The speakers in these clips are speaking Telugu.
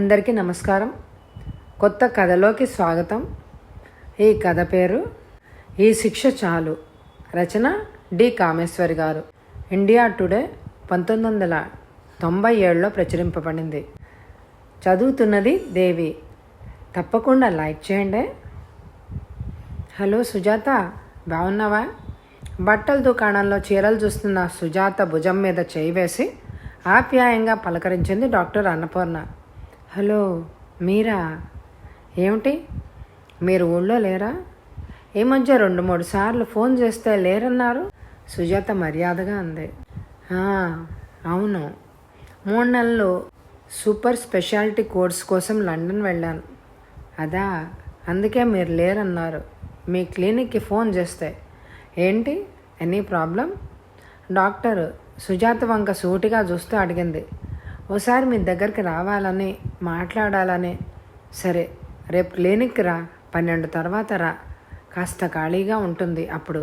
అందరికీ నమస్కారం. కొత్త కథలోకి స్వాగతం. ఈ కథ పేరు ఈ శిక్ష చాలు. రచన D Kameswari garu. India today 1997లో ప్రచురింపబడింది. చదువుతున్నది దేవి. తప్పకుండా లైక్ చేయండి. హలో సుజాత, బాగున్నావా? బట్టల దుకాణంలో చీరలు చూస్తున్న సుజాత భుజం మీద చేయి వేసి ఆప్యాయంగా పలకరించింది డాక్టర్ అన్నపూర్ణ. హలో, మీరా? ఏమిటి, మీరు ఊళ్ళో లేరా? ఈ మధ్య 2-3 సార్లు ఫోన్ చేస్తే లేరన్నారు. సుజాత మర్యాదగా అంది. అవును, 3 నెలలు సూపర్ స్పెషాలిటీ కోర్స్ కోసం లండన్ వెళ్ళాను. అదా, అందుకే మీరు లేరన్నారు. మీ క్లినిక్కి ఫోన్ చేస్తే. ఏంటి, ఎనీ ప్రాబ్లం? డాక్టర్ సుజాత వంక సూటిగా చూస్తూ అడిగింది. ఓసారి మీ దగ్గరికి రావాలని, మాట్లాడాలని. సరే, రేపు క్లినిక్కి రా. 12 తర్వాత రా. కాస్త ఖాళీగా ఉంటుంది అప్పుడు.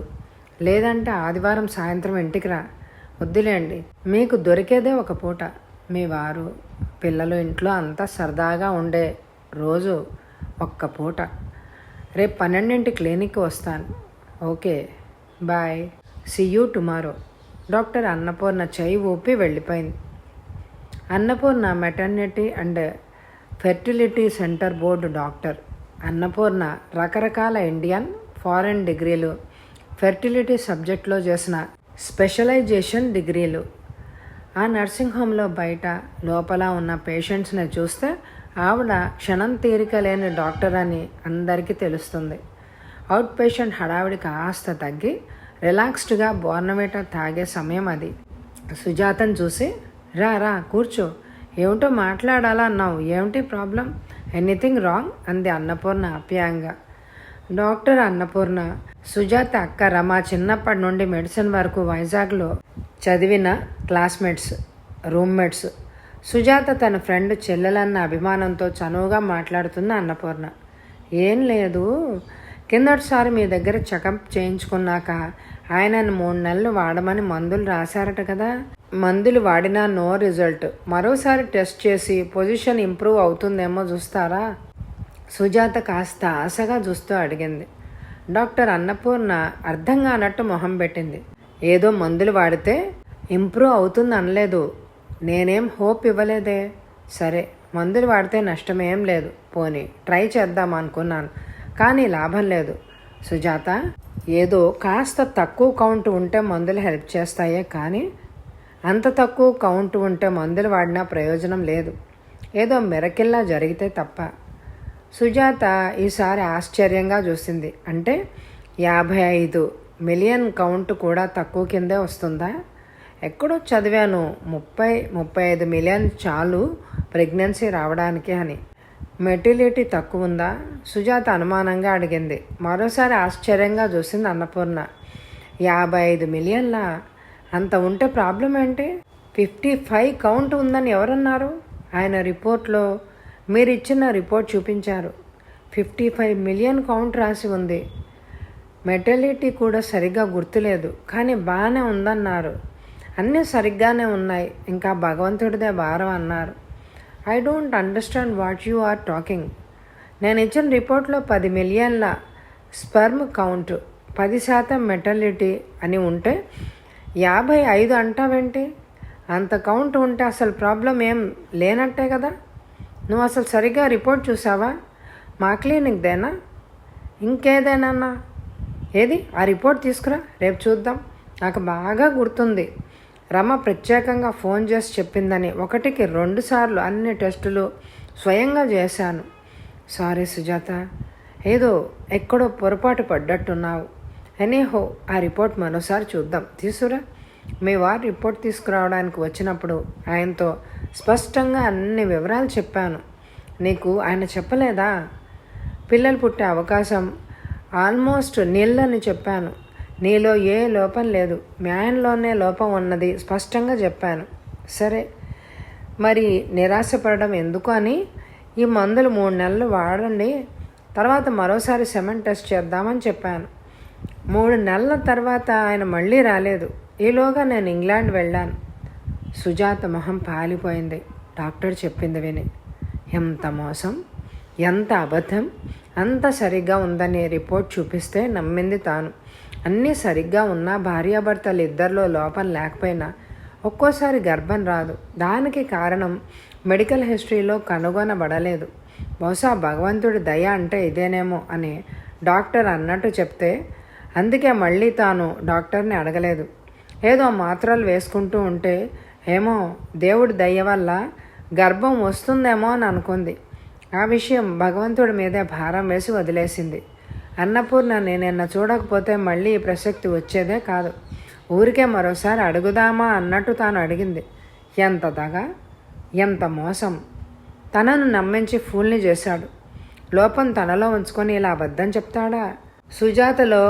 లేదంటే ఆదివారం సాయంత్రం ఇంటికి రా. వద్దులేండి, మీకు దొరికేదే ఒక పూట. మీ వారు పిల్లలు ఇంట్లో అంతా సరదాగా ఉండే రోజు ఒక్క పూట. రేపు 12 క్లినిక్కి వస్తాను. Okay, bye, see you tomorrow. Doctor Annapurna చేయి ఊపి వెళ్ళిపోయింది. Annapurna maternity and fertility centre board doctor. Annapurna రకరకాల ఇండియన్, ఫారెన్ డిగ్రీలు, ఫెర్టిలిటీ సబ్జెక్ట్లో చేసిన స్పెషలైజేషన్ డిగ్రీలు. ఆ నర్సింగ్ హోమ్లో బయట లోపల ఉన్న పేషెంట్స్ని చూస్తే ఆవిడ క్షణం తీరిక లేని డాక్టర్ అని అందరికీ తెలుస్తుంది. అవుట్ పేషెంట్ హడావిడి కాస్త తగ్గి రిలాక్స్డ్గా బోర్నవేట తాగే సమయం అది. సుజాతను చూసి, రా రా కూర్చో, ఏమిటో మాట్లాడాలన్నావు, ఏమిటి ప్రాబ్లం? Anything wrong? అంది అన్నపూర్ణ ఆప్యాయంగా. డాక్టర్ అన్నపూర్ణ, సుజాత అక్క రమ చిన్నప్పటి నుండి మెడిసిన్ వరకు వైజాగ్లో చదివిన క్లాస్మేట్స్, రూమ్మేట్స్. సుజాత తన ఫ్రెండ్ చెల్లెలన్న అభిమానంతో చనువుగా మాట్లాడుతున్న అన్నపూర్ణ. ఏం లేదు, కిందటిసారి మీ దగ్గర చెకప్ చేయించుకున్నాక ఆయనను 3 నెలలు వాడమని మందులు రాశారట కదా. మందులు వాడినా నో రిజల్ట్. మరోసారి టెస్ట్ చేసి పొజిషన్ ఇంప్రూవ్ అవుతుందేమో చూస్తారా? సుజాత కాస్త ఆశగా చూస్తూ అడిగింది. డాక్టర్ అన్నపూర్ణ అర్థం కానట్టు మొహం పెట్టింది. ఏదో మందులు వాడితే ఇంప్రూవ్ అవుతుంది అనలేదు. నేనేం హోప్ ఇవ్వలేదే. సరే, మందులు వాడితే నష్టమేం లేదు, పోనీ ట్రై చేద్దాం అనుకున్నాను, కానీ లాభం లేదు. సుజాత, ఏదో కాస్త తక్కువ కౌంట్ ఉంటే మందులు హెల్ప్ చేస్తాయే, కానీ అంత తక్కువ కౌంట్ ఉంటే మందులు వాడినా ప్రయోజనం లేదు. ఏదో మిరకిల్లా జరిగితే తప్ప. సుజాత ఈసారి ఆశ్చర్యంగా చూసింది. అంటే 55 మిలియన్ కౌంట్ కూడా తక్కువ కిందే వస్తుందా? ఎక్కడో చదివాను 30-35 మిలియన్ చాలు ప్రెగ్నెన్సీ రావడానికి అని. మెటిలిటీ తక్కువ ఉందా? సుజాత అనుమానంగా అడిగింది. మరోసారి ఆశ్చర్యంగా చూసింది అన్నపూర్ణ. 55 మిలియన్లా? అంత ఉంటే ప్రాబ్లం ఏంటి? 55 కౌంట్ ఉందని ఎవరన్నారు? ఆయన రిపోర్ట్లో మీరు ఇచ్చిన రిపోర్ట్ చూపించారు. 55 మిలియన్ కౌంట్ రాసి ఉంది. మెటర్నిటీ కూడా సరిగ్గా గుర్తులేదు, కానీ బాగానే ఉందన్నారు. అన్నీ సరిగ్గానే ఉన్నాయి, ఇంకా భగవంతుడిదే భారం అన్నారు. I don't understand what you are talking. నేను ఇచ్చిన రిపోర్ట్లో 10 మిలియన్ల స్పెర్మ్ కౌంట్, 10% మెటర్నిటీ అని ఉంటే 55 అంటావేంటి? అంత కౌంట్ ఉంటే అసలు ప్రాబ్లం ఏం లేనట్టే కదా. నువ్వు అసలు సరిగ్గా రిపోర్ట్ చూసావా? మా క్లినిక్దేనా, ఇంకేదేనా? ఏది ఆ రిపోర్ట్ తీసుకురా, రేపు చూద్దాం. నాకు బాగా గుర్తుంది, రమ ప్రత్యేకంగా ఫోన్ చేసి చెప్పిందని 1కి 2 సార్లు అన్ని టెస్టులు స్వయంగా చేశాను. సారీ సుజాత, ఏదో ఎక్కడో పొరపాటు పడ్డట్టున్నావు. ఎనీహో, ఆ రిపోర్ట్ మరోసారి చూద్దాం. తీసుకురా. మీ వారు రిపోర్ట్ తీసుకురావడానికి వచ్చినప్పుడు ఆయనతో స్పష్టంగా అన్ని వివరాలు చెప్పాను. నీకు ఆయన చెప్పలేదా? పిల్లలు పుట్టే అవకాశం ఆల్మోస్ట్ నీళ్ళని చెప్పాను. నీలో ఏ లోపం లేదు, మీ ఆయనలోనే లోపం ఉన్నది స్పష్టంగా చెప్పాను. సరే, మరి నిరాశపడడం ఎందుకు అని ఈ మందులు 3 నెలలు వాడండి, తర్వాత మరోసారి సెమెన్ టెస్ట్ చేద్దామని చెప్పాను. 3 నెలల తర్వాత ఆయన మళ్ళీ రాలేదు. ఈలోగా నేను ఇంగ్లాండ్ వెళ్ళాను. సుజాత మొహం పాలిపోయింది డాక్టర్ చెప్పింది విని. ఎంత మోసం, ఎంత అబద్ధం. అంత సరిగ్గా ఉందని రిపోర్ట్ చూపిస్తే నమ్మింది తాను. అన్నీ సరిగ్గా ఉన్నా భార్యాభర్తలు ఇద్దరిలో లోపం లేకపోయినా ఒక్కోసారి గర్భం రాదు. దానికి కారణం మెడికల్ హిస్టరీలో కనుగొనబడలేదు. బహుశా భగవంతుడి దయ అంటే ఇదేనేమో అని డాక్టర్ అన్నట్టు చెప్తే అందుకే మళ్ళీ తాను డాక్టర్ని అడగలేదు. ఏదో మాత్రలు వేసుకుంటూ ఉంటే ఏమో దేవుడి దయ వల్ల గర్భం వస్తుందేమో అని అనుకుంది. ఆ విషయం భగవంతుడి మీదే భారం వేసి వదిలేసింది. అన్నపూర్ణని నిన్న చూడకపోతే మళ్ళీ ఈ ప్రసక్తి వచ్చేదే కాదు. ఊరికే మరోసారి అడుగుదామా అన్నట్టు తాను అడిగింది. ఎంత దగ, ఎంత మోసం. తనను నమ్మించి ఫూల్ని చేశాడు. లోపం తనలో ఉంచుకొని ఇలా అబద్ధం చెప్తాడా? సుజాతలో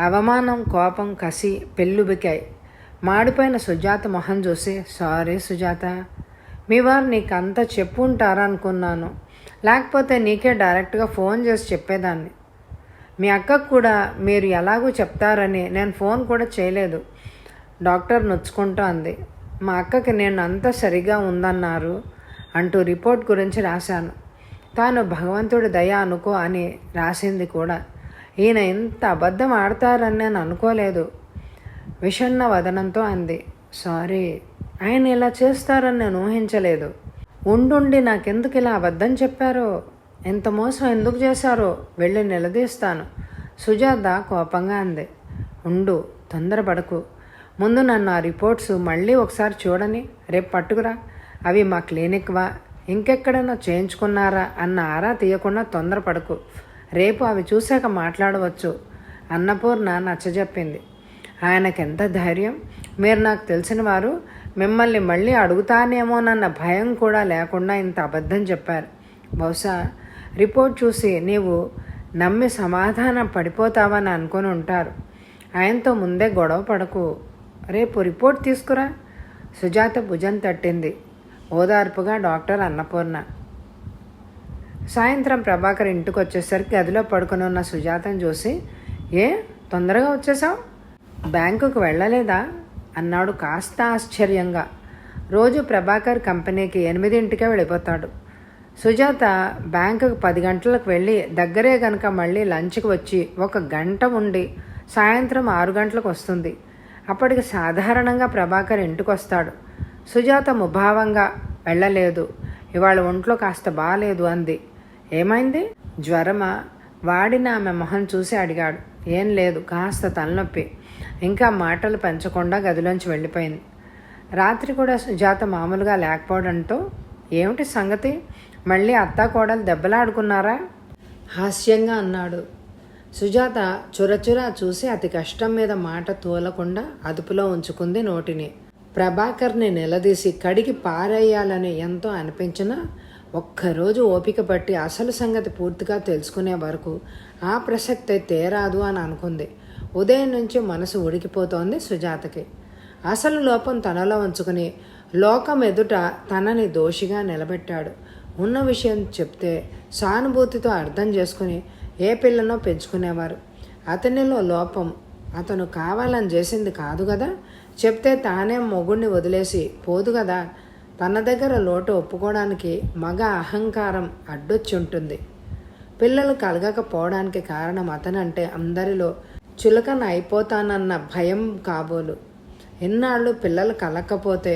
అవమానం, కోపం, కసి పెళ్ళుబికాయి. మాడిపోయిన సుజాత మొహం చూసి, సారీ సుజాత, మీ వారు నీకు అంతా చెప్పు ఉంటారా అనుకున్నాను. లేకపోతే నీకే డైరెక్ట్గా ఫోన్ చేసి చెప్పేదాన్ని. మీ అక్కకు కూడా మీరు ఎలాగూ చెప్తారని నేను ఫోన్ కూడా చేయలేదు. డాక్టర్ నొచ్చుకుంటూ అంది. మా అక్కకి నేను అంతా సరిగా ఉందన్నారు అంటూ రిపోర్ట్ గురించి రాశాను. తాను భగవంతుడి దయ అనుకో అని రాసింది కూడా. ఈయన ఇంత అబద్ధం ఆడతారని నేను అనుకోలేదు. విషణ్ణ వదనంతో అంది. సారీ, ఆయన ఇలా చేస్తారని నేను ఊహించలేదు. ఉండుండి నాకెందుకు ఇలా అబద్ధం చెప్పారో, ఎంత మోసం ఎందుకు చేశారో వెళ్ళి నిలదీస్తాను. సుజాత కోపంగా అంది. ఉండు, తొందరపడకు. ముందు నన్ను ఆ రిపోర్ట్స్ మళ్ళీ ఒకసారి చూడని, రేపు పట్టుకురా. అవి మా క్లినిక్వా ఇంకెక్కడైనా చేయించుకున్నారా అన్న ఆరా తీయకుండా తొందరపడకు. రేపు అవి చూశాక మాట్లాడవచ్చు. అన్నపూర్ణ నచ్చజెప్పింది. ఆయనకెంత ధైర్యం. మీరు నాకు తెలిసిన వారు, మిమ్మల్ని మళ్ళీ అడుగుతానేమోనన్న భయం కూడా లేకుండా ఇంత అబద్ధం చెప్పారు. బహుశా రిపోర్ట్ చూసి నీవు నమ్మి సమాధానం పడిపోతావని అనుకొని ఉంటారు. ఆయనతో ముందే గొడవ పడకు. రేపు రిపోర్ట్ తీసుకురా. సుజాత భుజం తట్టింది ఓదార్పుగా డాక్టర్ అన్నపూర్ణ. సాయంత్రం ప్రభాకర్ ఇంటికి వచ్చేసరికి గదిలో పడుకుని ఉన్న సుజాతను చూసి, ఏ తొందరగా వచ్చేసావు, బ్యాంకుకు వెళ్ళలేదా అన్నాడు కాస్త ఆశ్చర్యంగా. రోజు ప్రభాకర్ కంపెనీకి 8 వెళ్ళిపోతాడు. సుజాత బ్యాంకుకు 10 గంటలకు వెళ్ళి దగ్గరే కనుక మళ్ళీ లంచ్కి వచ్చి 1 గంట ఉండి సాయంత్రం 6 గంటలకు వస్తుంది. అప్పటికి సాధారణంగా ప్రభాకర్ ఇంటికి వస్తాడు. సుజాత ముభావంగా వెళ్ళలేదు, ఇవాళ ఒంట్లో కాస్త బాగాలేదు అంది. ఏమైంది, జ్వరమా? వాడిన ఆమె మొహం చూసి అడిగాడు. ఏం లేదు, కాస్త తలనొప్పి. ఇంకా మాటలు పెంచకుండా గదిలోంచి వెళ్ళిపోయింది. రాత్రి కూడా సుజాత మామూలుగా లేకపోవడంతో ఏమిటి సంగతి, మళ్ళీ అత్తా కోడలు దెబ్బలాడుకున్నారా హాస్యంగా అన్నాడు. సుజాత చురచురా చూసి అతి కష్టం మీద మాట తోలకుండా అదుపులో ఉంచుకుంది నోటిని. ప్రభాకర్ని నిలదీసి కడిగి పారేయాలని ఎంతో అనిపించినా ఒక్కరోజు ఓపిక పట్టి అసలు సంగతి పూర్తిగా తెలుసుకునే వరకు ఆ ప్రసక్తి తేరాదు అని అనుకుంది. ఉదయం నుంచి మనసు ఉడికిపోతోంది సుజాతకి. అసలు లోపం తనలో ఉంచుకుని లోకం ఎదుట తనని దోషిగా నిలబెట్టాడు. ఉన్న విషయం చెప్తే సానుభూతితో అర్థం చేసుకుని ఏ పిల్లనో పెంచుకునేవారు. అతనిలో లోపం అతను కావాలని చేసింది కాదు కదా. చెప్తే తానే మొగుడిని వదిలేసి పోదు కదా. తన దగ్గర లోటు ఒప్పుకోవడానికి మగ అహంకారం అడ్డొచ్చి ఉంటుంది. పిల్లలు కలగకపోవడానికి కారణం అతనంటే అందరిలో చులకన అయిపోతానన్న భయం కాబోలు. ఎన్నాళ్ళు పిల్లలు కలగకపోతే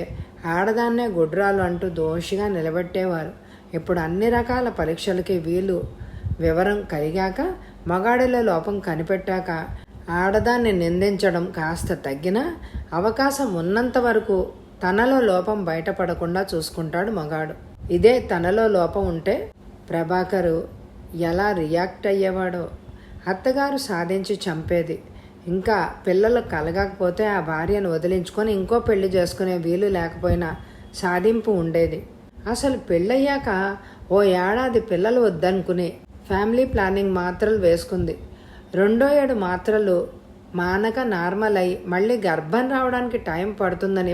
ఆడదాన్నే గుడ్రాలు అంటూ దోషిగా నిలబెట్టేవారు. ఇప్పుడు అన్ని రకాల పరీక్షలకి వీలు వివరం కలిగాక, మగాడిలో లోపం కనిపెట్టాక ఆడదాన్ని నిందించడం కాస్త తగ్గినా అవకాశం ఉన్నంత వరకు తనలో లోపం బయటపడకుండా చూసుకుంటాడు మగాడు. ఇదే తనలో లోపం ఉంటే ప్రభాకరు ఎలా రియాక్ట్ అయ్యేవాడో. అత్తగారు సాధించి చంపేది. ఇంకా పిల్లలు కలగకపోతే ఆ భార్యను వదిలించుకొని ఇంకో పెళ్లి చేసుకునే వీలు లేకపోయినా సాధింపు ఉండేది. అసలు పెళ్ళయ్యాక ఓ ఏడాది పిల్లలు వద్దనుకుని ఫ్యామిలీ ప్లానింగ్ మాత్రలు వేసుకుంది. 2వ ఏడు మాత్రలు మానక నార్మల్ అయి మళ్ళీ గర్భం రావడానికి టైం పడుతుందని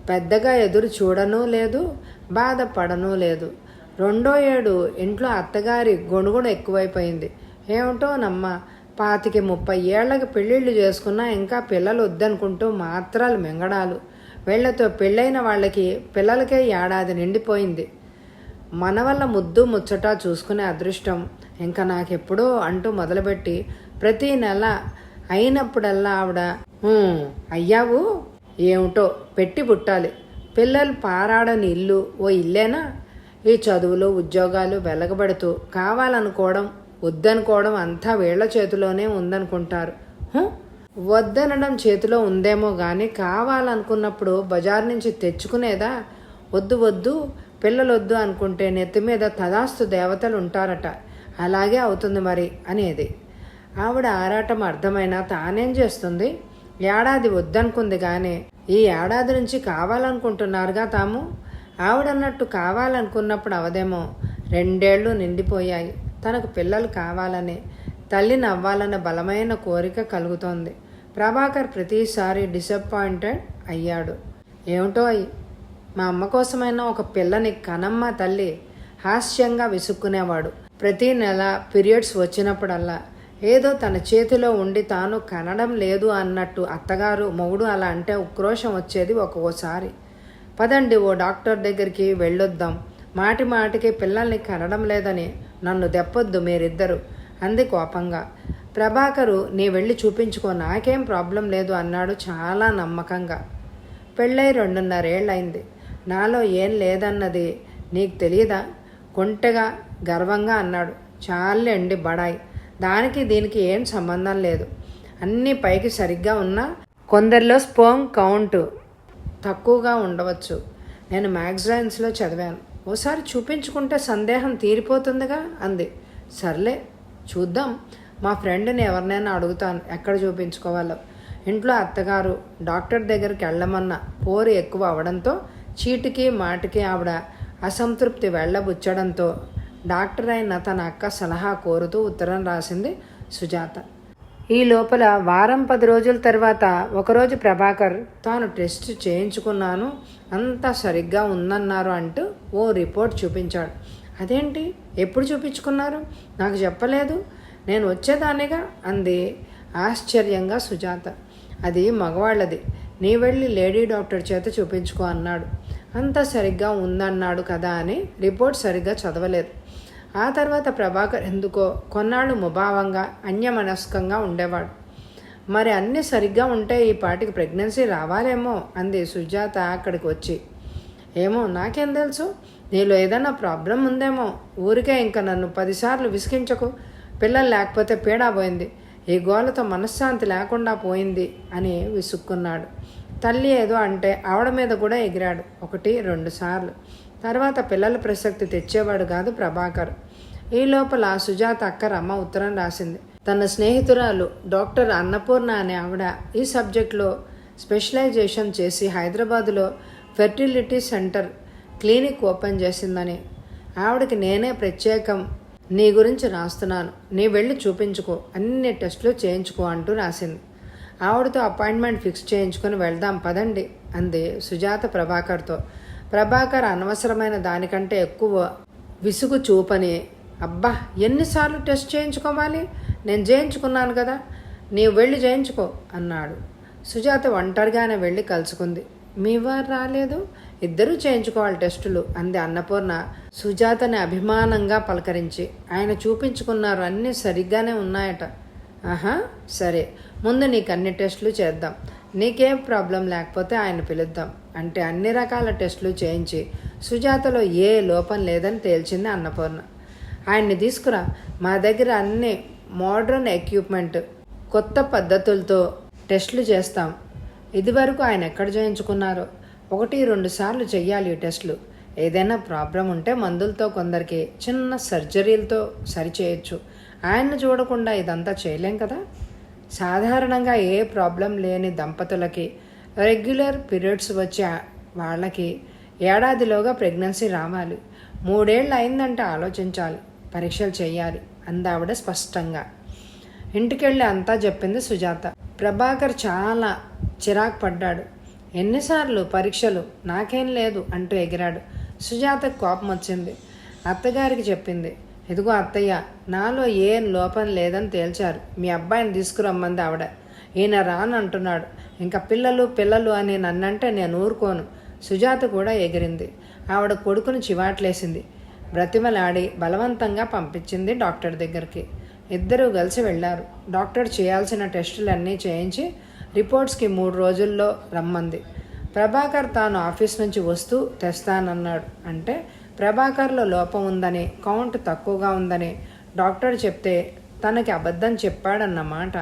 పెద్దగా ఎదురు చూడనూ లేదు, బాధపడనూ లేదు. 2వ ఏడు ఇంట్లో అత్తగారి గొణుగుణ ఎక్కువైపోయింది. ఏమిటోనమ్మ, 25-30 ఏళ్లకి పెళ్ళిళ్ళు చేసుకున్నా ఇంకా పిల్లలు వద్దనుకుంటూ మాత్రాలు మింగడాలు. వీళ్లతో పెళ్ళైన వాళ్ళకి పిల్లలకే ఏడాది నిండిపోయింది. మన వల్ల ముద్దు ముచ్చట చూసుకునే అదృష్టం ఇంకా నాకెప్పుడో అంటూ మొదలుపెట్టి ప్రతి నెల అయినప్పుడల్లా ఆవిడ అయ్యావు ఏమిటో పెట్టి పుట్టాలి, పిల్లలు పారాడని ఇల్లు ఓ ఇల్లేనా, ఈ చదువులు ఉద్యోగాలు వెలగబడుతూ కావాలనుకోవడం వద్దనుకోవడం అంతా వీళ్ల చేతిలోనే ఉందనుకుంటారు. వద్దనడం చేతిలో ఉందేమో కానీ కావాలనుకున్నప్పుడు బజార్ నుంచి తెచ్చుకునేదా? వద్దు వద్దు పిల్లలొద్దు అనుకుంటే నెత్తి మీద తదాస్తు దేవతలు ఉంటారట, అలాగే అవుతుంది మరి అనేది. ఆవిడ ఆరాటం అర్థమైనా తానేం చేస్తుంది? ఏడాది వద్దనుకుంది కానీ ఈ ఏడాది నుంచి కావాలనుకుంటున్నారుగా తాము. ఆవిడన్నట్టు కావాలనుకున్నప్పుడు అవదేమో. 2 ఏళ్ళు నిండిపోయాయి. తనకు పిల్లలు కావాలని, తల్లిని అవ్వాలన్న బలమైన కోరిక కలుగుతోంది. ప్రభాకర్ ప్రతిసారి డిసప్పాయింటెడ్ అయ్యాడు. ఏమిటో మా అమ్మ కోసమైనా ఒక పిల్లని కనమ్మ తల్లి హాస్యంగా విసుక్కునేవాడు. ప్రతి నెల పీరియడ్స్ వచ్చినప్పుడల్లా ఏదో తన చేతిలో ఉండి తాను కనడం లేదు అన్నట్టు అత్తగారు మొగుడు అలా అంటే ఉక్రోషం వచ్చేది ఒక్కోసారి. పదండి ఓ డాక్టర్ దగ్గరికి వెళ్ళొద్దాం, మాటి మాటికి పిల్లల్ని కనడం లేదని నన్ను దెప్పొద్దు మీరిద్దరు అంది కోపంగా. ప్రభాకరు నీ వెళ్ళి చూపించుకో, నాకేం ప్రాబ్లం లేదు అన్నాడు చాలా నమ్మకంగా. పెళ్ళై 2.5 ఏళ్ళయింది. నాలో ఏం లేదన్నది నీకు తెలియదా? కొంటెగా గర్వంగా అన్నాడు. చాలండి బడాయి, దానికి దీనికి ఏం సంబంధం లేదు. అన్నీ పైకి సరిగ్గా ఉన్నా కొందరిలో స్పర్మ్ కౌంట్ తక్కువగా ఉండవచ్చు. నేను మ్యాగజైన్స్లో చదివాను. ఓసారి చూపించుకుంటే సందేహం తీరిపోతుందిగా అంది. సర్లే చూద్దాం, మా ఫ్రెండ్ని ఎవరినైనా అడుగుతాను ఎక్కడ చూపించుకోవాలో. ఇంట్లో అత్తగారు డాక్టర్ దగ్గరికి వెళ్ళమన్న పోరు ఎక్కువ అవడంతో చీటికి మాటికి ఆవిడ అసంతృప్తి వెళ్ళబుచ్చడంతో డాక్టర్ అయిన తన అక్క సలహా కోరుతూ ఉత్తరం రాసింది సుజాత. ఈ లోపల వారం 10 రోజుల తర్వాత ఒకరోజు ప్రభాకర్ తాను టెస్ట్ చేయించుకున్నాను అంతా సరిగ్గా ఉందన్నారు అంటూ ఓ రిపోర్ట్ చూపించాడు. అదేంటి, ఎప్పుడు చూపించుకున్నారు? నాకు చెప్పలేదు, నేను వచ్చేదానిగా అంది ఆశ్చర్యంగా సుజాత. అది మగవాళ్ళది, నీ వెళ్ళి లేడీ డాక్టర్ చేత చూపించుకో అన్నాడు. అంతా సరిగ్గా ఉందన్నాడు కదా అని రిపోర్ట్ సరిగ్గా చదవలేదు. ఆ తర్వాత ప్రభాకర్ ఎందుకో కొన్నాళ్ళు ముభావంగా అన్యమనస్కంగా ఉండేవాడు. మరి అన్నీ సరిగ్గా ఉంటే ఈ పాటికి ప్రెగ్నెన్సీ రావాలేమో అంది సుజాత అక్కడికి వచ్చి. ఏమో నాకేం తెలుసు, నీలో ఏదైనా ప్రాబ్లం ఉందేమో. ఊరికే ఇంకా నన్ను 10 సార్లు విసిగించకు. పిల్లలు లేకపోతే పీడా పోయింది, ఈ గోలతో మనశ్శాంతి లేకుండా పోయింది అని విసుక్కున్నాడు. తల్లి ఏదో అంటే ఆవిడ మీద కూడా ఎగిరాడు 1-2 సార్లు. తర్వాత పిల్లల ప్రసక్తి తెచ్చేవాడు కాదు ప్రభాకర్. ఈ లోపల సుజాత అక్క రమ్మ ఉత్తరం రాసింది. తన స్నేహితురాలు డాక్టర్ అన్నపూర్ణ అనే ఆవిడ ఈ సబ్జెక్ట్లో స్పెషలైజేషన్ చేసి హైదరాబాదులో ఫెర్టిలిటీ సెంటర్ క్లినిక్ ఓపెన్ చేసిందని. ఆవిడకి నేనే ప్రత్యేకం నీ గురించి రాస్తున్నాను, నీ వెళ్ళి చూపించుకో, అన్ని టెస్టులు చేయించుకో అంటూ రాసింది. ఆవిడతో అపాయింట్మెంట్ ఫిక్స్ చేయించుకొని వెళ్దాం పదండి అంది సుజాత ప్రభాకర్తో. ప్రభాకర్ అనవసరమైన దానికంటే ఎక్కువ విసుగు చూపని, అబ్బా ఎన్నిసార్లు టెస్ట్ చేయించుకోవాలి, నేను చేయించుకున్నాను కదా, నీవు వెళ్ళి చేయించుకో అన్నాడు. సుజాత ఒంటరిగానే వెళ్ళి కలుసుకుంది. మీ వారు రాలేదు, ఇద్దరూ చేయించుకోవాలి టెస్టులు అంది అన్నపూర్ణ సుజాతని అభిమానంగా పలకరించి. ఆయన చూపించుకున్నారు, అన్నీ సరిగ్గానే ఉన్నాయట. ఆహా సరే, ముందు నీకు అన్ని టెస్టులు చేద్దాం, నీకేం ప్రాబ్లం లేకపోతే ఆయన పిలుద్దాం అంటే అన్ని రకాల టెస్టులు చేయించి సుజాతలో ఏ లోపం లేదని తేల్చింది అన్నపూర్ణ. ఆయన్ని తీసుకురా, మా దగ్గర అన్ని మోడ్రన్ ఎక్విప్మెంట్ కొత్త పద్ధతులతో టెస్టులు చేస్తాం. ఇదివరకు ఆయన ఎక్కడ చేయించుకున్నారో 1-2 సార్లు చెయ్యాలి ఈ టెస్టులు. ఏదైనా ప్రాబ్లం ఉంటే మందులతో, కొందరికి చిన్న సర్జరీలతో సరిచేయచ్చు. ఆయన్ని చూడకుండా ఇదంతా చేయలేం కదా. సాధారణంగా ఏ ప్రాబ్లం లేని దంపతులకి రెగ్యులర్ పీరియడ్స్ వచ్చే వాళ్ళకి ఏడాదిలోగా ప్రెగ్నెన్సీ రావాలి. 3 ఏళ్ళు అయిందంటే ఆలోచించాలి, పరీక్షలు చేయాలి అందావిడ స్పష్టంగా. ఇంటికెళ్ళి అంతా చెప్పింది సుజాత. ప్రభాకర్ చాలా చిరాకు పడ్డాడు. ఎన్నిసార్లు పరీక్షలు, నాకేం లేదు అంటూ ఎగిరాడు. సుజాతకు కోపం వచ్చింది. అత్తగారికి చెప్పింది. ఇదిగో అత్తయ్య, నాలో ఏం లోపం లేదని తేల్చారు, మీ అబ్బాయిని తీసుకురమ్మంది ఆవిడ. ఈయన రానంటున్నాడు, ఇంకా పిల్లలు అని నన్నంటే నేను ఊరుకోను. సుజాత కూడా ఎగిరింది. ఆవిడ కొడుకుని చివాట్లేసింది. బ్రతిమలాడి బలవంతంగా పంపించింది డాక్టర్ దగ్గరికి. ఇద్దరూ కలిసి వెళ్ళారు. డాక్టర్ చేయాల్సిన టెస్టులన్నీ చేయించి రిపోర్ట్స్కి 3 రోజుల్లో రమ్మంది. ప్రభాకర్ తాను ఆఫీస్ నుంచి వస్తూ తెస్తానన్నాడు. అంటే ప్రభాకర్లో లోపం ఉందని, కౌంట్ తక్కువగా ఉందని డాక్టర్ చెప్తే తనకి అబద్ధం చెప్పాడన్నమాట.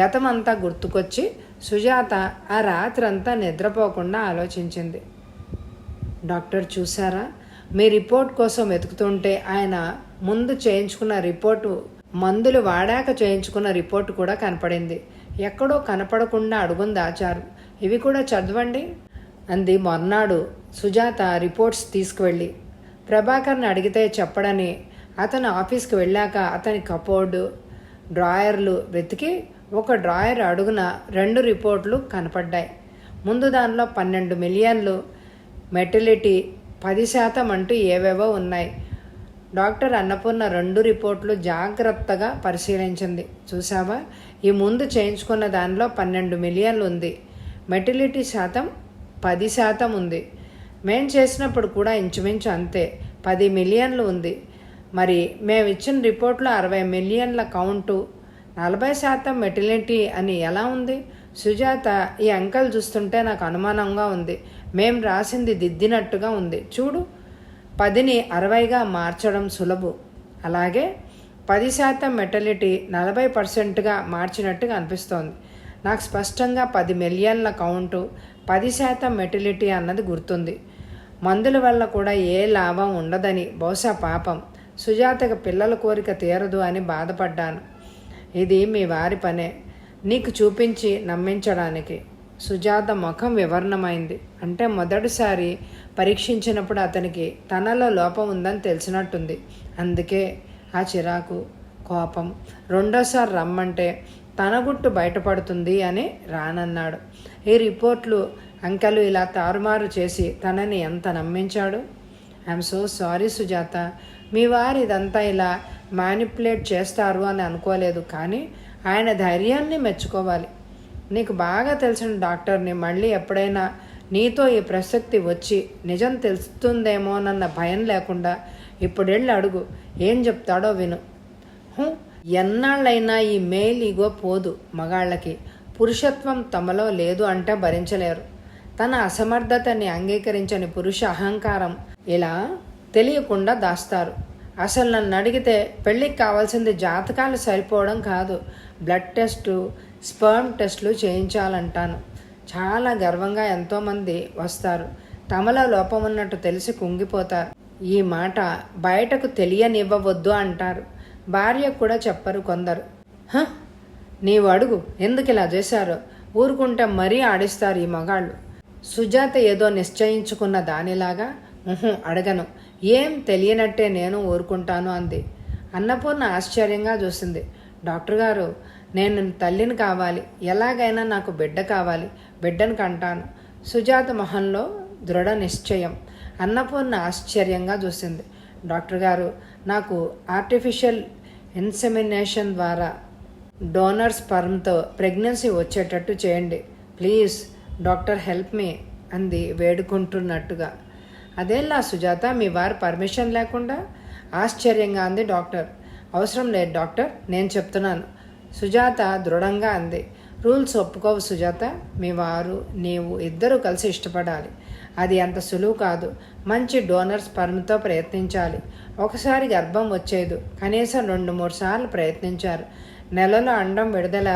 గతమంతా గుర్తుకొచ్చి సుజాత ఆ రాత్రంతా నిద్రపోకుండా ఆలోచించింది. డాక్టర్ చూసారా, మీ రిపోర్ట్ కోసం వెతుకుతుంటే ఆయన ముందు చేయించుకున్న రిపోర్టు, మందులు వాడాక చేయించుకున్న రిపోర్టు కూడా కనపడింది. ఎక్కడో కనపడకుండా అడుగుని దాచారు. ఇవి కూడా చదవండి అంది మర్నాడు సుజాత రిపోర్ట్స్ తీసుకువెళ్ళి. ప్రభాకర్ని అడిగితే చెప్పడని అతను ఆఫీస్కి వెళ్ళాక అతని కబోర్డు, డ్రాయర్లు వెతికి ఒక డ్రాయర్ అడుగున 2 రిపోర్ట్లు కనపడ్డాయి. ముందు దానిలో 12 మిలియన్లు, మెర్టిలిటీ 10% అంటూ ఏవేవో ఉన్నాయి. డాక్టర్ అన్నపూర్ణ 2 రిపోర్ట్లు జాగ్రత్తగా పరిశీలించింది. చూసావా, ఈ ముందు చేయించుకున్న దానిలో 12 మిలియన్లు ఉంది, మెర్టిలిటీ శాతం 10% ఉంది. మేం చేసినప్పుడు కూడా ఇంచుమించు అంతే, 10 మిలియన్లు ఉంది. మరి మేమిచ్చిన రిపోర్ట్లో 60 మిలియన్ల కౌంటు, 40% మెర్టిలిటీ అని ఎలా ఉంది? సుజాత, ఈ అంకెలు చూస్తుంటే నాకు అనుమానంగా ఉంది. మేం రాసింది దిద్దినట్టుగా ఉంది. చూడు, 10ని 60గా మార్చడం సులభం. అలాగే 10% మెర్టిలిటీ 40%గా మార్చినట్టుగా అనిపిస్తోంది. నాకు స్పష్టంగా 10 మిలియన్ల కౌంటు, 10% మెర్టిలిటీ అన్నది గుర్తుంది. మందుల వల్ల కూడా ఏ లాభం ఉండదని, బహుశా పాపం సుజాతకు పిల్లల కోరిక తీరదు అని బాధపడ్డాను. ఇది మీ వారి పనే, నీకు చూపించి నమ్మించడానికి. సుజాత ముఖం వివరణమైంది. అంటే మొదటిసారి పరీక్షించినప్పుడు అతనికి తనలో లోపం ఉందని తెలిసినట్టుంది. అందుకే ఆ చిరాకు, కోపం. రెండోసారి రమ్మంటే తన గుట్టు బయటపడుతుంది అని రానన్నాడు. ఈ రిపోర్ట్లు, అంకెలు ఇలా తారుమారు చేసి తనని ఎంత నమ్మించాడు. ఐఎమ్ సో సారీ సుజాత, మీ వారు ఇదంతా ఇలా మ్యానిపులేట్ చేస్తారు అని అనుకోలేదు. కానీ ఆయన ధైర్యాన్ని మెచ్చుకోవాలి. నీకు బాగా తెలిసిన డాక్టర్ని మళ్ళీ ఎప్పుడైనా నీతో ఈ ప్రసక్తి వచ్చి నిజం తెలుస్తుందేమోనన్న భయం లేకుండా ఇప్పుడెళ్ళి అడుగు, ఏం చెప్తాడో విను. ఎన్నాళ్ళైనా ఈ మేల్ ఈగో పోదు. మగాళ్ళకి పురుషత్వం తమలో లేదు అంటే భరించలేరు. తన అసమర్థతని అంగీకరించని పురుష అహంకారం ఇలా తెలియకుండా దాస్తారు. అసలు నన్ను అడిగితే పెళ్ళికి కావాల్సింది జాతకాలు సరిపోవడం కాదు, బ్లడ్ టెస్టు, స్పర్మ్ టెస్టులు చేయించాలంటాను. చాలా గర్వంగా ఎంతోమంది వస్తారు. తమలో లోపం ఉన్నట్టు తెలిసి కుంగిపోతారు. ఈ మాట బయటకు తెలియనివ్వవద్దు అంటారు. భార్యకు కూడా చెప్పరు కొందరు. నీవు అడుగు, ఎందుకు ఇలా చేశారో, ఊరుకుంటే మరీ ఆడిస్తారు ఈ మగాళ్ళు. సుజాత ఏదో నిశ్చయించుకున్న దానిలాగా, అడగను, ఏం తెలియనట్టే నేను ఊరుకుంటాను అంది. అన్నపూర్ణ ఆశ్చర్యంగా చూసింది. డాక్టర్ గారు, నేను తల్లిని కావాలి, ఎలాగైనా నాకు బిడ్డ కావాలి, బిడ్డను కంటాను. సుజాత మొహంలో దృఢ నిశ్చయం. అన్నపూర్ణ ఆశ్చర్యంగా చూసింది. డాక్టర్ గారు, నాకు ఆర్టిఫిషియల్ ఇన్సెమినేషన్ ద్వారా డోనర్ స్పర్మ్తో ప్రెగ్నెన్సీ వచ్చేటట్టు చేయండి ప్లీజ్ డాక్టర్, హెల్ప్ మీ అంది వేడుకుంటున్నట్టుగా. అదేలా సుజాత, మీ వారు పర్మిషన్ లేకుండా? ఆశ్చర్యంగా అంది డాక్టర్. అవసరం లేదు డాక్టర్, నేను చెప్తున్నాను సుజాత దృఢంగా అంది. రూల్స్ ఒప్పుకోవు సుజాత, మీ వారు నీవు ఇద్దరూ కలిసి ఇష్టపడాలి. అది అంత సులువు కాదు. మంచి డోనర్ స్పర్మ్తో ప్రయత్నించాలి. ఒకసారి గర్భం వచ్చేదు, కనీసం 2-3 సార్లు ప్రయత్నించారు. నెలలో అండం విడుదల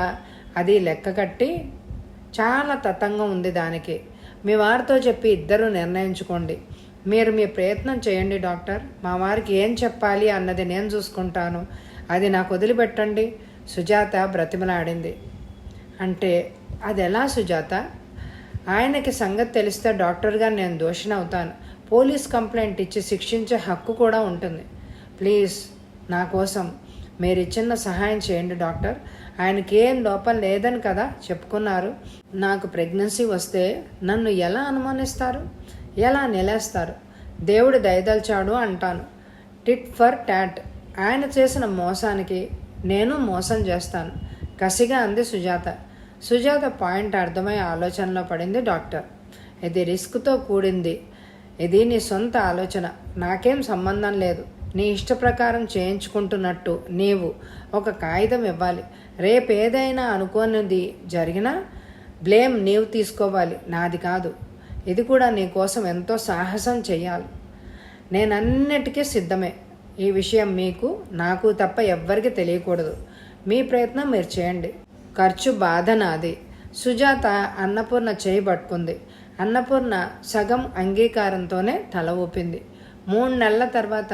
అది లెక్క కట్టి చాలా తతంగం ఉంది దానికి. మీ వారితో చెప్పి ఇద్దరూ నిర్ణయించుకోండి. మీరు మీ ప్రయత్నం చేయండి డాక్టర్, మా వారికి ఏం చెప్పాలి అన్నది నేను చూసుకుంటాను, అది నాకు వదిలిపెట్టండి సుజాత బ్రతిమలాడింది. అంటే అది ఎలా సుజాత? ఆయనకి సంగతి తెలిస్తే డాక్టర్గా నేను దోషినవుతాను. పోలీస్ కంప్లైంట్ ఇచ్చి శిక్షించే హక్కు కూడా ఉంటుంది. ప్లీజ్ నా కోసం మీరు చిన్న సహాయం చేయండి డాక్టర్. ఆయనకి ఏం లోపం లేదని కదా చెప్పుకున్నారు. నాకు ప్రెగ్నెన్సీ వస్తే నన్ను ఎలా అనుమానిస్తారు, ఎలా నిలేస్తారు? దేవుడు దయదల్చాడు అంటాను. Tit for tat. ఆయన చేసిన మోసానికి నేను మోసం చేస్తాను కసిగా అంది సుజాత. సుజాత పాయింట్ అర్థమై ఆలోచనలో పడింది డాక్టర్. ఇది రిస్క్తో కూడింది. ఇది నీ సొంత ఆలోచన, నాకేం సంబంధం లేదు. నీ ఇష్ట ప్రకారం చేయించుకుంటున్నట్టు నీవు ఒక కాగితం ఇవ్వాలి. రేపేదైనా అనుకోనిది జరిగినా బ్లేమ్ నీవు తీసుకోవాలి, నాది కాదు. ఇది కూడా నీ కోసం ఎంతో సాహసం చెయ్యాలి. నేనన్నిటికీ సిద్ధమే. ఈ విషయం మీకు నాకు తప్ప ఎవ్వరికి తెలియకూడదు. మీ ప్రయత్నం మీరు చేయండి. ఖర్చు బాధ నాది. సుజాత అన్నపూర్ణ చేయి పట్టుకుంది. అన్నపూర్ణ సగం అంగీకారంతోనే తల ఊపింది. 3 నెలల తర్వాత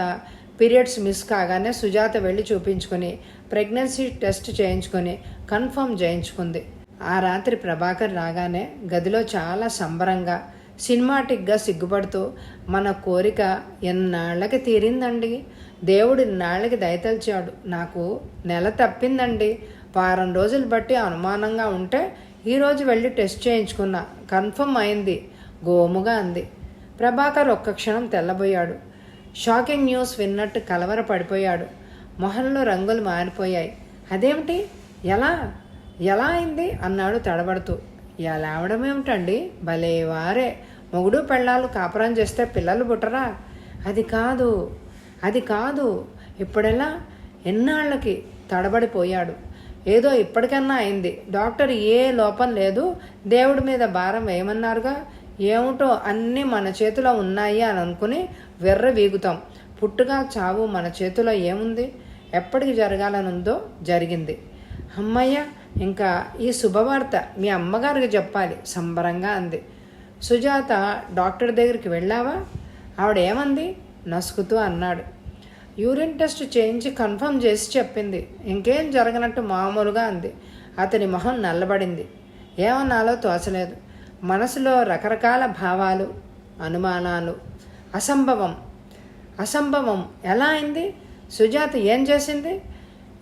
పీరియడ్స్ మిస్ కాగానే సుజాత వెళ్ళి చూపించుకొని ప్రెగ్నెన్సీ టెస్ట్ చేయించుకొని కన్ఫర్మ్ చేయించుకుంది. ఆ రాత్రి ప్రభాకర్ రాగానే గదిలో చాలా సంబరంగా సినిమాటిక్గా సిగ్గుపడుతూ, మన కోరిక ఎన్నాళ్ళకి తీరిందండి, దేవుడు ఇన్నాళ్ళకి దయతలిచాడు, నాకు నెల తప్పిందండి, వారం రోజులు బట్టి అనుమానంగా ఉంటే ఈరోజు వెళ్ళి టెస్ట్ చేయించుకున్నా, కన్ఫర్మ్ అయింది గోముగా అంది. ప్రభాకర్ ఒక్క క్షణం తెల్లబోయాడు. షాకింగ్ న్యూస్ విన్నట్టు కలవర పడిపోయాడు. మొహంలో రంగులు మారిపోయాయి. అదేమిటి, ఎలా ఎలా అయింది అన్నాడు తడబడుతూ. ఎలా అవడమేమిటండి, భలేవారే, మొగుడు పెళ్ళాలు కాపురం చేస్తే పిల్లలు పుట్టరా? అది కాదు ఇప్పుడెలా, ఎన్నాళ్ళకి తడబడిపోయాడు. ఏదో ఇప్పటికన్నా అయింది, డాక్టర్ ఏ లోపం లేదు, దేవుడి మీద భారం వేయమన్నారుగా, ఏమిటో అన్నీ మన చేతిలో ఉన్నాయి అని అనుకుని వెర్ర వీగుతాం. పుట్టుగా చావు మన చేతిలో ఏముంది, ఎప్పటికి జరగాలనుందో జరిగింది. అమ్మయ్య, ఇంకా ఈ శుభవార్త మీ అమ్మగారికి చెప్పాలి సంబరంగా అంది. సుజాత డాక్టర్ దగ్గరికి వెళ్ళావా? ఆవిడేమంది నసుకుతూ అన్నాడు. యూరిన్ టెస్ట్ చేయించి కన్ఫర్మ్ చేసి చెప్పింది. ఇంకేం జరగనట్టు మామూలుగా అంది. అతని మొహం నల్లబడింది. ఏమన్నాలో తోచలేదు. మనసులో రకరకాల భావాలు, అనుమానాలు. అసంభవం ఎలా అయింది? సుజాత ఏం చేసింది?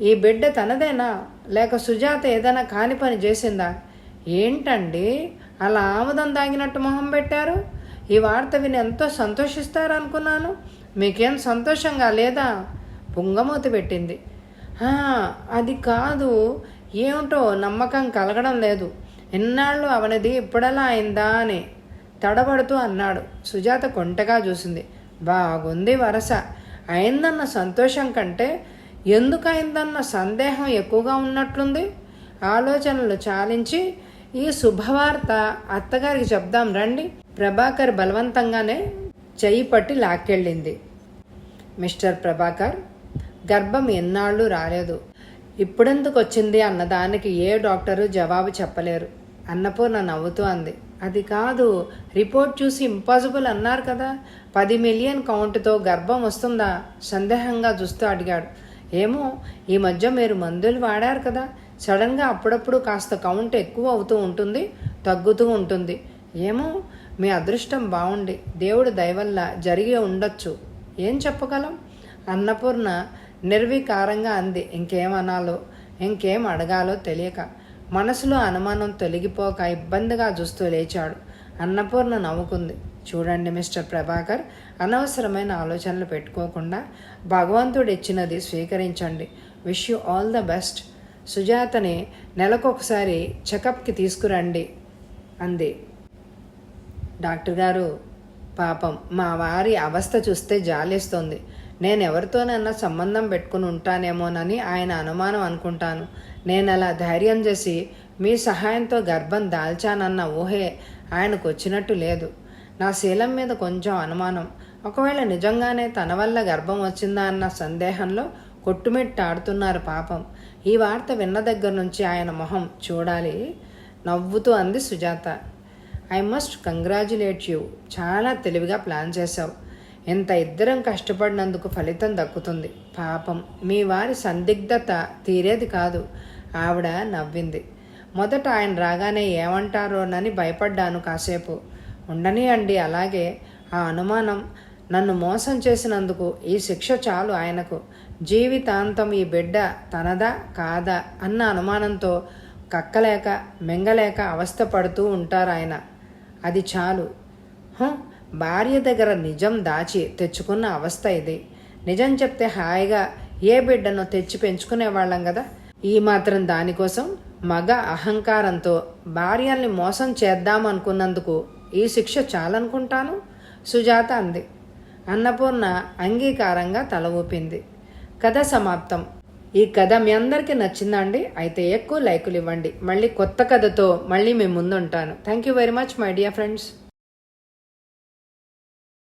ఈ బిడ్డ తనదేనా, లేక సుజాత ఏదైనా కాని పని చేసిందా? ఏంటండి అలా ఆముదం దాగినట్టు మొహం పెట్టారు? ఈ వార్త విని ఎంతో సంతోషిస్తారనుకున్నాను, మీకేం సంతోషంగా లేదా? పుంగమూతి పెట్టింది. అది కాదు, ఏమిటో నమ్మకం కలగడం లేదు, ఎన్నాళ్ళు అవనిది ఇప్పుడలా అయిందా అని తడబడుతూ అన్నాడు. సుజాత కొంటగా చూసింది. బాగుంది వరస. అయిందన్న సంతోషం కంటే ఎందుకు అయిందన్న సందేహం ఎక్కువగా ఉన్నట్లుంది. ఆలోచనలు చాలించి ఈ శుభవార్త అత్తగారికి చెప్దాం రండి. ప్రభాకర్ బలవంతంగానే చెయ్యి పట్టి లాక్కెళ్ళింది. మిస్టర్ ప్రభాకర్, గర్భం ఎన్నాళ్ళు రాలేదు, ఇప్పుడెందుకు వచ్చింది అన్నదానికి ఏ డాక్టరు జవాబు చెప్పలేరు. అన్నపూర్ణ నవ్వుతూ అంది. అది కాదు, రిపోర్ట్ చూసి ఇంపాసిబుల్ అన్నారు కదా, 10 మిలియన్ కౌంటుతో గర్భం వస్తుందా? సందేహంగా చూస్తూ అడిగాడు. ఏమో, ఈ మధ్య మీరు మందులు వాడారు కదా, సడన్గా అప్పుడప్పుడు కాస్త కౌంట్ ఎక్కువ అవుతూ ఉంటుంది, తగ్గుతూ ఉంటుంది. ఏమో, మీ అదృష్టం బాగుండి దేవుడు దయవల్ల జరిగి ఉండొచ్చు, ఏం చెప్పగలం? అన్నపూర్ణ నిర్వికారంగా అంది. ఇంకేమనాలో ఇంకేం అడగాలో తెలియక. మనసులో అనుమానం తొలగిపోక ఇబ్బందిగా చూస్తూ లేచాడు. అన్నపూర్ణ నవ్వుకుంది. చూడండి మిస్టర్ ప్రభాకర్, అనవసరమైన ఆలోచనలు పెట్టుకోకుండా భగవంతుడు ఇచ్చినది స్వీకరించండి. Wish you all the best. సుజాతని నెలకొకసారి చెకప్కి తీసుకురండి అంది. డాక్టర్ గారు, పాపం మా వారి అవస్థ చూస్తే జాలేస్తోంది. నేను ఎవరితోనైనా సంబంధం పెట్టుకుని ఉంటానేమోనని ఆయన అనుమానం అనుకుంటాను. నేను అలా ధైర్యం చేసి మీ సహాయంతో గర్భం దాల్చానన్న ఊహే ఆయనకు వచ్చినట్టు లేదు. నా శీలం మీద కొంచెం అనుమానం. ఒకవేళ నిజంగానే తన వల్ల గర్భం వచ్చిందా అన్న సందేహంలో కొట్టుమిట్టాడుతున్నారు పాపం. ఈ వార్త విన్న దగ్గర నుంచి ఆయన మొహం చూడాలి. నవ్వుతూ అంది Sujatha. I must congratulate you. చాలా తెలివిగా ప్లాన్ చేశావు. ఇంత ఇద్దరం కష్టపడినందుకు ఫలితం దక్కుతుంది. పాపం మీ వారి సందిగ్ధత తీరేది కాదు. ఆవిడ నవ్వింది. మొదట ఆయన రాగానే ఏమంటారోనని భయపడ్డాను కాసేపు. ఉండని అండి అలాగే. ఆ అనుమానం, నన్ను మోసం చేసినందుకు ఈ శిక్ష చాలు ఆయనకు. జీవితాంతం ఈ బిడ్డ తనదా కాదా అన్న అనుమానంతో కక్కలేక మింగలేక అవస్థపడుతూ ఉంటారు ఆయన. అది చాలు. భార్య దగ్గర నిజం దాచి తెచ్చుకున్న అవస్థ ఇది. నిజం చెప్తే హాయిగా ఏ బిడ్డనో తెచ్చి పెంచుకునేవాళ్ళం కదా. ఈ మాత్రం దానికోసం మగ అహంకారంతో భార్యల్ని మోసం చేద్దామనుకున్నందుకు ఈ శిక్ష చాలనుకుంటాను. సుజాత అంది. అన్నపూర్ణ అంగీకారంగా తల ఊపింది. కథ సమాప్తం. ఈ కథ మీ అందరికీ నచ్చిందండి? అయితే ఎక్కువ లైకులు ఇవ్వండి. మళ్ళీ కొత్త కథతో మళ్ళీ మీ ముందుంటాను. Thank you very much my dear friends.